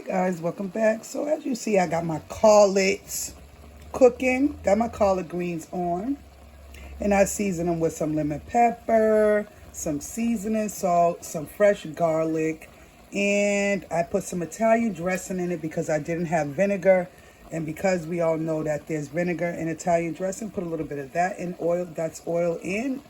Guys, welcome back. So as you see, I got my collards cooking. Got my collard greens on. And I season them with some lemon pepper, some seasoning salt, some fresh garlic. And I put some Italian dressing in it because I didn't have vinegar. And because we all know that there's vinegar in Italian dressing, put a little bit of that in oil. That's oil and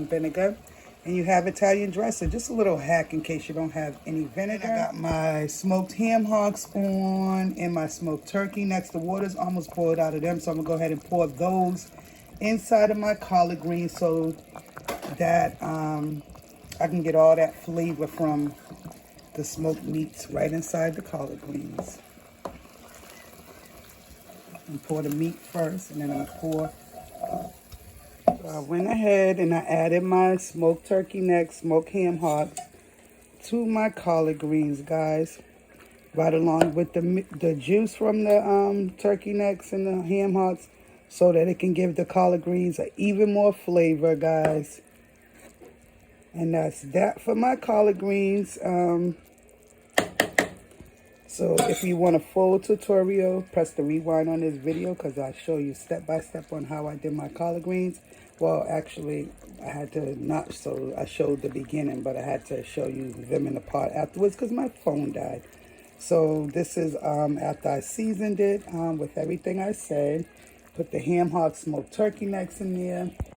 vinegar. And you have Italian dressing, just a little hack in case you don't have any vinegar. I got my smoked ham hocks on and my smoked turkey next. The water's almost boiled out of them, so I'm gonna go ahead and pour those inside of my collard greens so that I can get all that flavor from the smoked meats right inside the collard greens. And pour the meat first, and then I'm gonna pour. I went ahead and I added my smoked turkey neck, smoked ham hocks to my collard greens, guys. Right along with the juice from the turkey necks and the ham hocks, so that it can give the collard greens even more flavor, guys. And that's that for my collard greens. So if you want a full tutorial, press the rewind on this video because I show you step by step on how I did my collard greens. Well, actually, I had to not, so I showed the beginning, but I had to show you them in the pot afterwards because my phone died. So this is after I seasoned it with everything I said. Put the ham hock smoked turkey necks in there.